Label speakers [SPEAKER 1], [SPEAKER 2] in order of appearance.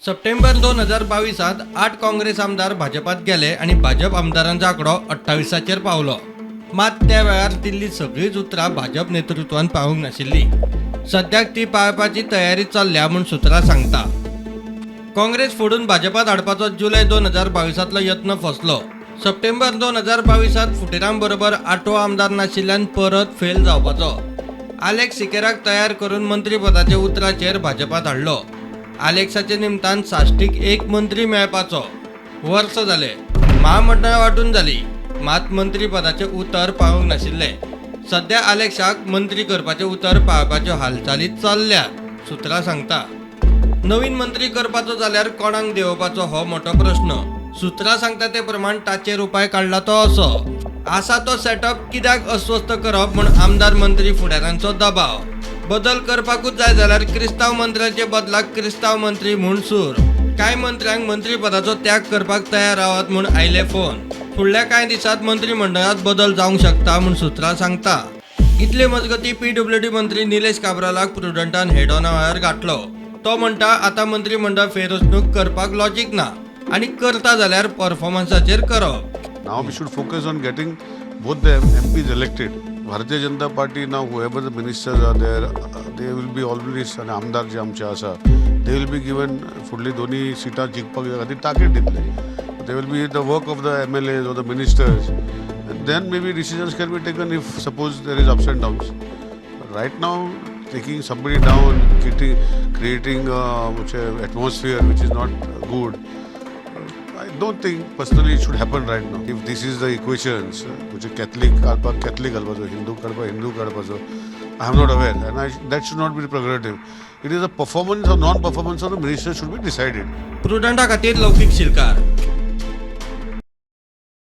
[SPEAKER 1] September 2022 8 Congress आमदार भाजपात गेले आणि भाजप आमदारांचा आकडो 28चेर पावलो. मात त्या वेळार दिल्ली सगळीच उतरां भाजप नेतृत्वान पावूंक नाशिल्ली. सद्याक ती पावपाची तयारी चल्ल्या म्हूण सुत्रां सांगता. काँग्रेस फोडून भाजपात हाडपाचो जुलय 2022 यत्न फसलो. सप्टेंबर 2022 फुटेरां बरोबर 8वो आमदार नाशिल्ल्यान परत फेल जावपाचो. आलेख सिकेराक तयार करून मंत्रीपदाचे उतराचेर भाजपात हाडलो. आलेक्साचे निमतान साश्टीक एक मंत्री मेळपाचो. वर्स जाले, महामंडळां वांटून जाली, मात मंत्रीपदाचे उतर पावूंक नाशिल्ले. सध्या आलेक्साक मंत्री करपाचे उतर पावपाच्यो हालचाली चल्ल्यात, सुत्रां सांगता. नवीन मंत्री करपाचो जाल्यार कोणाक देंवोवपाचो हो मोठो प्रश्न. सुत्रां सांगता ते प्रमाण ताचेर उपाय काडला तो असो. आसा तो सेटअप कित्याक अस्वस्थ करप म्हूण आमदार मंत्री फुडाऱ्यांचो दबाव. बदल करपाकूच जाय जाल्यार क्रिस्तांव मंत्र्याचे बदलाक क्रिस्तांव मंत्री म्हूण सूर. कांय मंत्र्यांक मंत्रीपदाचो त्याग करपाक तयार रावत म्हूण आयले फोन. फुडल्या कांय दिसांत मंत्रिमंडळात बदल जावंक शकता म्हूण सुत्रां सांगता. इतले मजगतीं PWD मंत्री निलेश काब्रालाक प्रुडंटान हेड ऑन वायर घातलो. तो म्हणटा आतां मंत्रिमंडळ फेरचणूक करपाक लॉजीक ना आनी करता जाल्यार परफॉर्मन्साचेर करप.
[SPEAKER 2] Now we should focus on getting both the MPs elected. Bharatiya Janata Party now, whoever the ministers are there, they will be always an आमदार जे आमचे आसा, they will be given फुडली दोनी सिटां जिखपाक खातीर टार्गेट दितले. They will be the work of the MLAs or the ministers. And then maybe decisions can be taken if suppose there is ups and downs. But right now, taking somebody down, creating atmosphere which is not good. I don't think personally it should happen right now. If this is the equations, which Catholic Catholic घालपाचो, Hindu घालपाचो, I am not aware, and that should not be prerogative. It is a performance or non-performance of the minister should be decided.
[SPEAKER 1] प्रुडंटा खातीर लौकीक शिलकार.